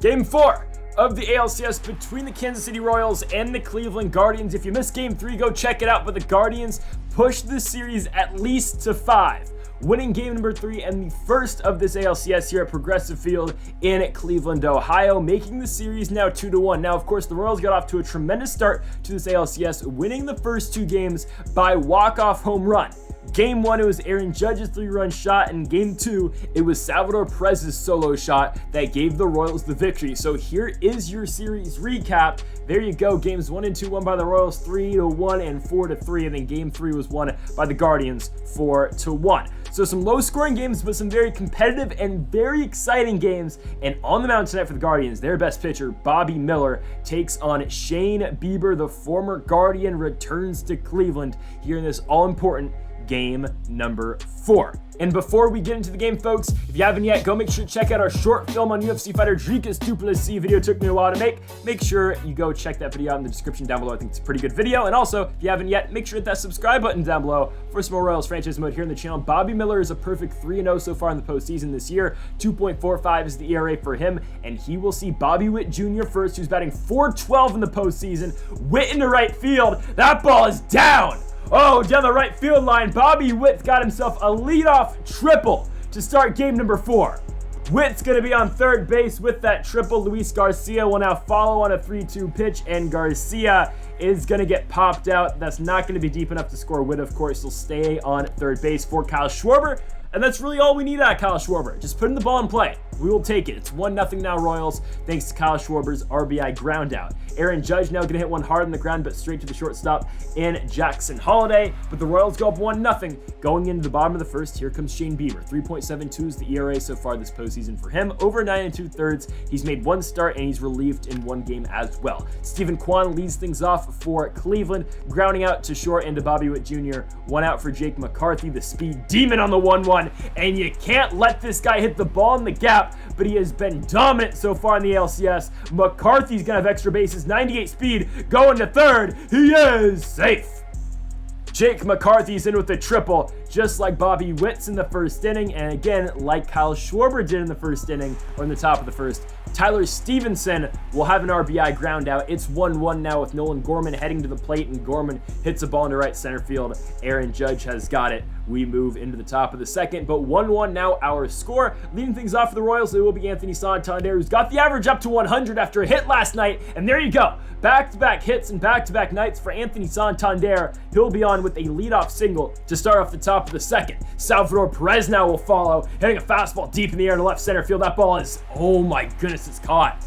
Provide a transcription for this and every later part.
Game 4 of the ALCS between the Kansas City Royals and the Cleveland Guardians. If you missed Game 3, go check it out, but the Guardians pushed the series at least to 5, winning game number 3 and the first of this ALCS here at Progressive Field in Cleveland, Ohio, making the series now 2-1. Now, of course, the Royals got off to a tremendous start to this ALCS, winning the first 2 games by walk-off home run. Game 1, it was Aaron Judge's 3-run shot, and Game 2, it was Salvador Perez's solo shot that gave the Royals the victory. So here is your series recap. There you go. Games 1 and 2 won by the Royals 3-1 and 4-3, and then Game 3 was won by the Guardians 4-1. So some low-scoring games, but some very competitive and very exciting games. And on the mound tonight for the Guardians, their best pitcher, Bobby Miller, takes on Shane Bieber. The former Guardian returns to Cleveland here in this all-important game number 4. And before we get into the game, folks, if you haven't yet, go make sure to check out our short film on UFC fighter Dricus du Plessis. Video took me a while to make. Make sure you go check that video out in the description down below. I think it's a pretty good video. And also, if you haven't yet, make sure to hit that subscribe button down below for some more Royals franchise mode here on the channel. Bobby Miller is a perfect 3-0 so far in the postseason this year. 2.45 is the ERA for him, and he will see Bobby Witt Jr. first, who's batting .412 in the postseason. Witt into right field. That ball is down. Oh, down the right field line, Bobby Witt got himself a leadoff triple to start game number 4. Witt's going to be on third base with that triple. Luis Garcia will now follow on a 3-2 pitch, and Garcia is going to get popped out. That's not going to be deep enough to score. Witt, of course, will stay on third base for Kyle Schwarber. And that's really all we need out of Kyle Schwarber. Just putting the ball in play. We will take it. It's 1-0 now Royals, thanks to Kyle Schwarber's RBI ground out. Aaron Judge now going to hit one hard on the ground, but straight to the shortstop in Jackson Holiday. But the Royals go up 1-0. Going into the bottom of the first, here comes Shane Bieber. 3.72 is the ERA so far this postseason for him. Over 9 2/3. He's made one start, and he's relieved in one game as well. Steven Kwan leads things off for Cleveland, grounding out to short into Bobby Witt Jr. One out for Jake McCarthy, the speed demon on the 1-1. And you can't let this guy hit the ball in the gap, but he has been dominant so far in the ALCS. McCarthy's gonna have extra bases, 98 speed, going to third. He is safe. Jake McCarthy's in with the triple, just like Bobby Witt's in the first inning, and again, like Kyle Schwarber did in the first inning, or in the top of the first, Tyler Stevenson will have an RBI ground out. It's 1-1 now with Nolan Gorman heading to the plate, and Gorman hits a ball into right center field. Aaron Judge has got it. We move into the top of the second, but 1-1 now our score. Leading things off for the Royals, it will be Anthony Santander, who's got the average up to 100 after a hit last night, and there you go. Back-to-back hits and back-to-back nights for Anthony Santander. He'll be on with a leadoff single to start off the top of the second. Salvador Perez now will follow, hitting a fastball deep in the air to left center field. That ball is, oh my goodness, it's caught.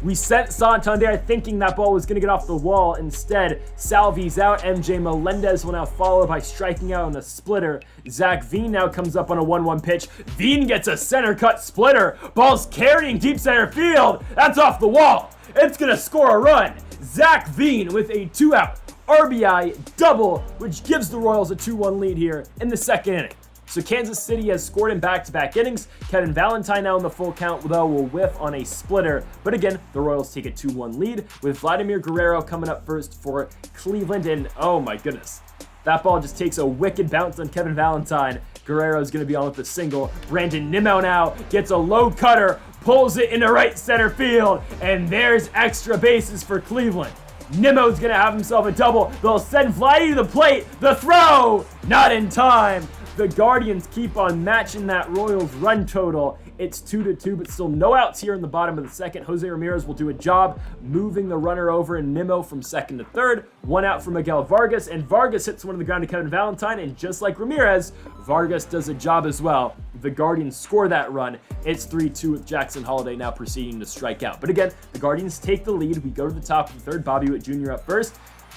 We sent Santander thinking that ball was going to get off the wall. Instead, Salvi's out. MJ Melendez will now follow by striking out on the splitter. Zach Veen now comes up on a 1-1 pitch. Veen gets a center cut splitter. Ball's carrying deep center field. That's off the wall. It's going to score a run. Zach Veen with a 2-out RBI double, which gives the Royals a 2-1 lead here in the second inning. So Kansas City has scored in back-to-back innings. Kevin Valentine now in the full count, though, will whiff on a splitter. But again, the Royals take a 2-1 lead with Vladimir Guerrero coming up first for Cleveland. And oh my goodness, that ball just takes a wicked bounce on Kevin Valentine. Guerrero's going to be on with a single. Brandon Nimmo now gets a low cutter, pulls it into right center field, and there's extra bases for Cleveland. Nimmo's going to have himself a double. They'll send Vladdy to the plate. The throw, not in time. The Guardians keep on matching that Royals run total. It's 2-2, but still no outs here in the bottom of the second. Jose Ramirez will do a job moving the runner over in Nimmo from second to third. One out for Miguel Vargas, and Vargas hits one on the ground to Kevin Valentine, and just like Ramirez, Vargas does a job as well. The Guardians score that run. It's 3-2 with Jackson Holiday now proceeding to strike out. But again, the Guardians take the lead. We go to the top of the third. Bobby Witt Jr. up first.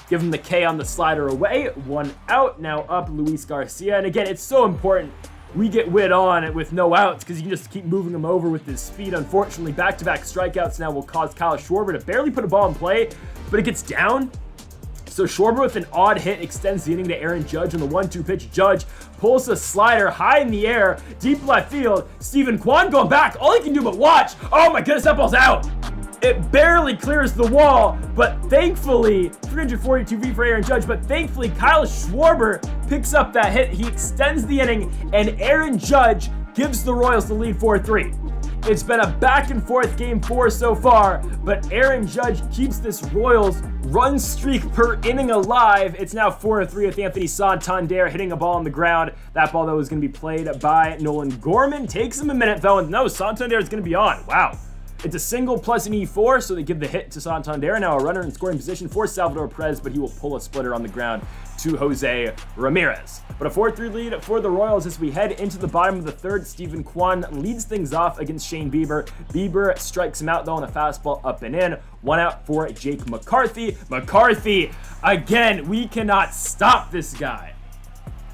Give him the K on the slider away. One out. Now up Luis Garcia. And again, it's so important we get Witt on it with no outs because you can just keep moving him over with his speed. Unfortunately, back-to-back strikeouts now will cause Kyle Schwarber to barely put a ball in play, but it gets down. So Schwarber with an odd hit extends the inning to Aaron Judge on the 1-2 pitch. Judge pulls a slider high in the air, deep left field. Steven Kwan going back. All he can do but watch. Oh my goodness, that ball's out. It barely clears the wall, but thankfully, 342 feet for Aaron Judge, but thankfully Kyle Schwarber picks up that hit. He extends the inning, and Aaron Judge gives the Royals the lead 4-3. It's been a back and forth game 4 so far, but Aaron Judge keeps this Royals run streak per inning alive. It's now 4-3 with Anthony Santander hitting a ball on the ground. That ball, though, is going to be played by Nolan Gorman. Takes him a minute, though, and no, Santander is going to be on. Wow. It's a single plus an E4, so they give the hit to Santander. Now a runner in scoring position for Salvador Perez, but he will pull a splitter on the ground to Jose Ramirez. But a 4-3 lead for the Royals as we head into the bottom of the third. Stephen Kwan leads things off against Shane Bieber. Bieber strikes him out, though, on a fastball up and in. 1 out for Jake McCarthy. McCarthy, again, we cannot stop this guy.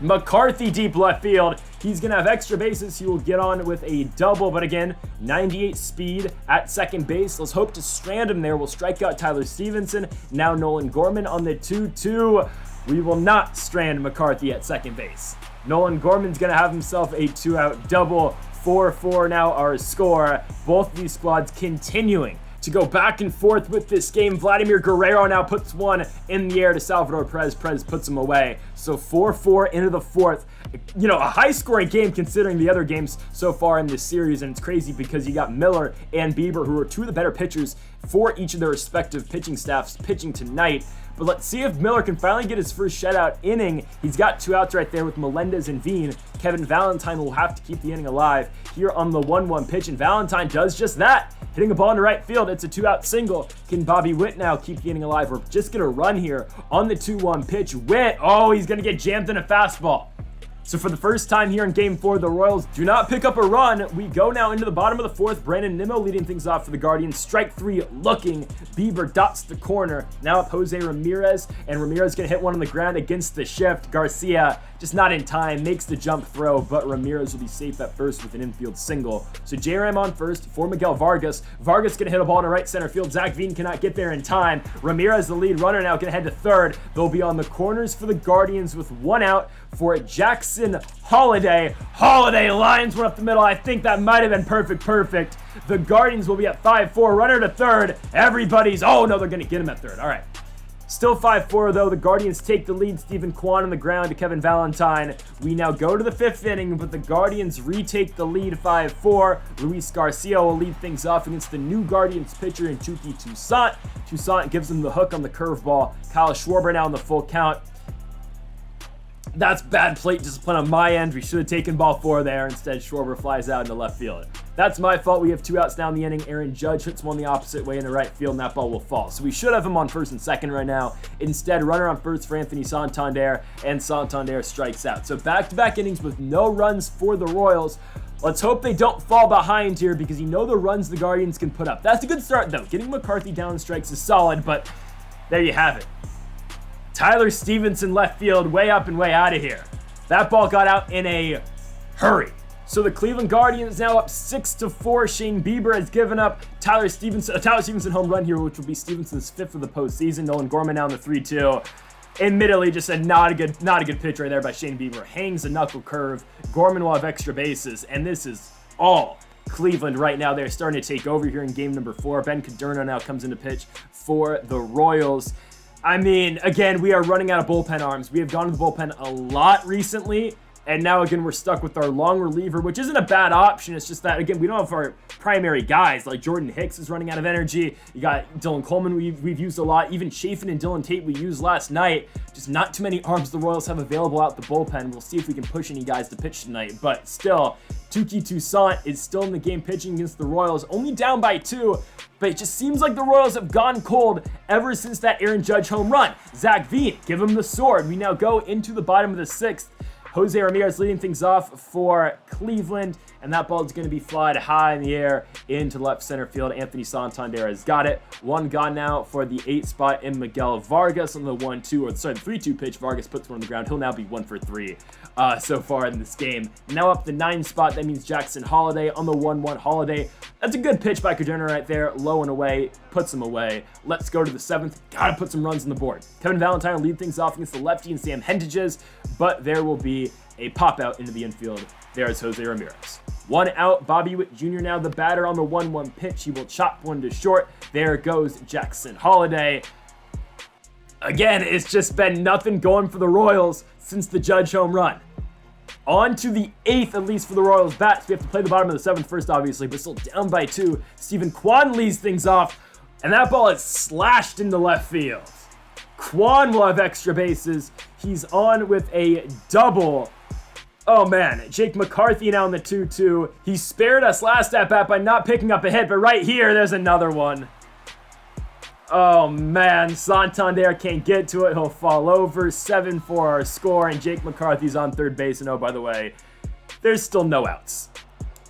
McCarthy deep left field. He's going to have extra bases. He will get on with a double, but again, 98 speed at second base. Let's hope to strand him there. We'll strike out Tyler Stevenson. Now Nolan Gorman on the 2-2. We will not strand McCarthy at second base. Nolan Gorman's going to have himself a 2-out double. 4-4 now our score. Both of these squads continuing to go back and forth with this game. Vladimir Guerrero now puts one in the air to Salvador Perez. Perez puts him away. So 4-4 into the fourth. You know, a high-scoring game considering the other games so far in this series, and it's crazy because you got Miller and Bieber, who are two of the better pitchers for each of their respective pitching staffs pitching tonight. But let's see if Miller can finally get his first shutout inning. He's got 2 outs right there with Melendez and Veen. Kevin Valentine will have to keep the inning alive here on the 1-1 pitch, and Valentine does just that. Hitting a ball into right field, it's a 2-out single. Can Bobby Witt now keep the inning alive? We're just going to run here on the 2-1 pitch. Witt, oh, he's going to get jammed in a fastball. So for the first time here in Game 4, the Royals do not pick up a run. We go now into the bottom of the fourth. Brandon Nimmo leading things off for the Guardians. Strike 3 looking. Bieber dots the corner. Now up Jose Ramirez, and Ramirez going to hit one on the ground against the shift. Garcia just not in time, makes the jump throw, but Ramirez will be safe at first with an infield single. So J-Ram on first for Miguel Vargas. Vargas going to hit a ball to right center field. Zach Veen cannot get there in time. Ramirez, the lead runner, now going to head to third. They'll be on the corners for the Guardians with 1 out for Jackson Holiday. Holiday lines one up the middle. I think that might have been perfect. The Guardians will be at 5-4. Runner to third. Everybody's, oh no, they're going to get him at third. All right. Still 5-4 though. The Guardians take the lead. Stephen Kwan on the ground to Kevin Valentine. We now go to the 5th inning, but the Guardians retake the lead 5-4. Luis Garcia will lead things off against the new Guardians pitcher in Tuki Toussaint. Toussaint gives him the hook on the curveball. Kyle Schwarber now on the full count. That's bad plate discipline on my end. We should have taken ball 4 there. Instead, Schwarber flies out into left field. That's my fault. We have 2 outs now in the inning. Aaron Judge hits one the opposite way into right field, and that ball will fall. So we should have him on first and second right now. Instead, runner on first for Anthony Santander, and Santander strikes out. So back-to-back innings with no runs for the Royals. Let's hope they don't fall behind here because you know the runs the Guardians can put up. That's a good start, though. Getting McCarthy down in strikes is solid, but there you have it. Tyler Stevenson left field, way up and way out of here. That ball got out in a hurry. So the Cleveland Guardians now up 6-4. Shane Bieber has given up Tyler Stevenson home run here, which will be Stevenson's 5th of the postseason. Nolan Gorman down the 3-2. Admittedly, just a not a good pitch right there by Shane Bieber. Hangs a knuckle curve. Gorman will have extra bases, and this is all Cleveland right now. They're starting to take over here in game number 4. Ben Cadorno now comes into pitch for the Royals. I mean, again, we are running out of bullpen arms. We have gone to the bullpen a lot recently, and now, again, we're stuck with our long reliever, which isn't a bad option. It's just that, again, we don't have our primary guys. Like Jordan Hicks is running out of energy. You got Dylan Coleman we've used a lot. Even Chafin and Dylan Tate we used last night. Just not too many arms the Royals have available out the bullpen. We'll see if we can push any guys to pitch tonight. But still, Tuki Toussaint is still in the game pitching against the Royals. Only down by 2. But it just seems like the Royals have gone cold ever since that Aaron Judge home run. Zach Veen, give him the sword. We now go into the bottom of the 6th. Jose Ramirez leading things off for Cleveland, and that ball is going to be flied high in the air into left center field. Anthony Santander has got it. 1 gone now for the 8th spot in Miguel Vargas on the 3-2 pitch. Vargas puts one on the ground. He'll now be 1 for 3 so far in this game. Now up the 9th spot. That means Jackson Holiday on the 1-1. Holiday. That's a good pitch by Cadorno right there. Low and away. Puts him away. Let's go to the 7th. Gotta put some runs on the board. Kevin Valentine will lead things off against the lefty and Sam Hentages, but there will be a pop out into the infield. There's Jose Ramirez. 1 out. Bobby Witt Jr. now the batter on the 1-1 pitch. He will chop one to short. There goes Jackson Holiday. Again, it's just been nothing going for the Royals since the Judge home run. On to the 8th, at least for the Royals bats. We have to play the bottom of the 7th first, obviously, but still down by 2. Stephen Kwan leads things off, and that ball is slashed into left field. Kwan will have extra bases. He's on with a double. Oh man, Jake McCarthy now in the 2-2. He spared us last at bat by not picking up a hit, but right here, there's another one. Oh man, Santander can't get to it. He'll fall over. 7-4 our score, and Jake McCarthy's on third base. And oh, by the way, there's still no outs.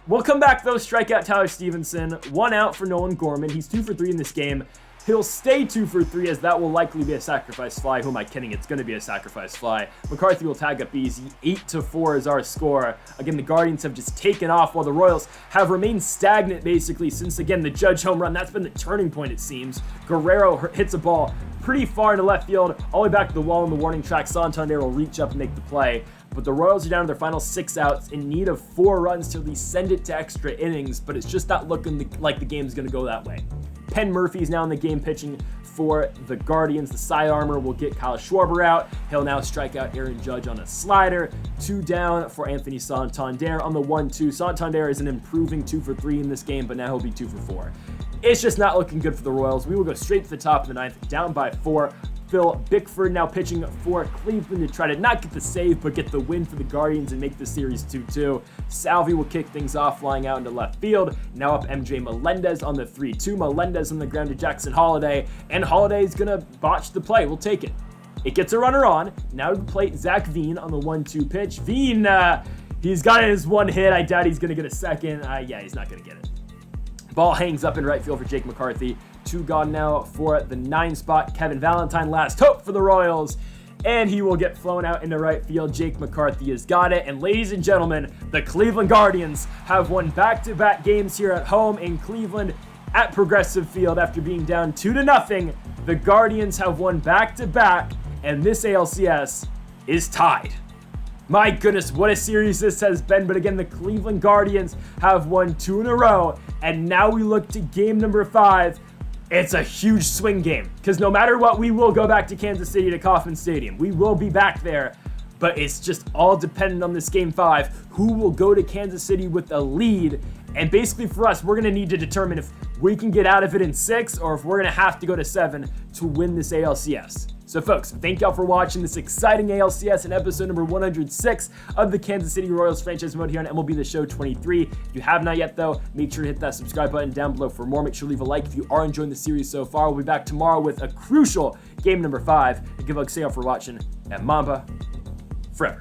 We'll come back though. Strike out Tyler Stevenson. 1 out for Nolan Gorman. He's 2 for 3 in this game. He'll stay 2 for 3 as that will likely be a sacrifice fly. Who am I kidding? It's going to be a sacrifice fly. McCarthy will tag up easy. 8-4 is our score. Again, the Guardians have just taken off while the Royals have remained stagnant basically since, again, the Judge home run. That's been the turning point, it seems. Guerrero hits a ball pretty far into left field, all the way back to the wall in the warning track. Santander will reach up and make the play. But the Royals are down to their final 6 outs in need of 4 runs to at least send it to extra innings, but it's just not looking like the game's going to go that way. Penn Murphy's now in the game pitching for the Guardians. The side armor will get Kyle Schwarber out. He'll now strike out Aaron Judge on a slider. 2 down for Anthony Santander on the 1-2. Santander is an improving 2 for 3 in this game, but now he'll be 2 for 4. It's just not looking good for the Royals. We will go straight to the top of the 9th, down by 4. Phil Bickford now pitching for Cleveland to try to not get the save, but get the win for the Guardians and make the series 2-2. Salvi will kick things off, flying out into left field. Now up MJ Melendez on the 3-2. Melendez on the ground to Jackson Holiday, and Holiday is going to botch the play. We'll take it. It gets a runner on. Now to play Zach Veen on the 1-2 pitch. Veen, he's got his 1 hit. I doubt he's going to get a second. Yeah, he's not going to get it. Ball hangs up in right field for Jake McCarthy. 2 gone now for the 9 spot. Kevin Valentine, last hope for the Royals, and he will get flown out into right field. Jake McCarthy has got it, and ladies and gentlemen, the Cleveland Guardians have won back-to-back games here at home in Cleveland at Progressive Field after being down 2-0. The Guardians have won back-to-back, and this ALCS is tied. My goodness, what a series this has been. But again, the Cleveland Guardians have won 2 in a row, and now we look to game number 5. It's a huge swing game, because no matter what, we will go back to Kansas City to Kauffman Stadium. We will be back there, but it's just all dependent on this game 5. Who will go to Kansas City with a lead? And basically for us, we're going to need to determine if we can get out of it in 6 or if we're going to have to go to 7 to win this ALCS. So folks, thank y'all for watching this exciting ALCS in episode number 106 of the Kansas City Royals franchise mode here on MLB The Show 23. If you have not yet though, make sure to hit that subscribe button down below for more. Make sure to leave a like if you are enjoying the series so far. We'll be back tomorrow with a crucial game number 5. And give a thanks y'all for watching, and Mamba forever.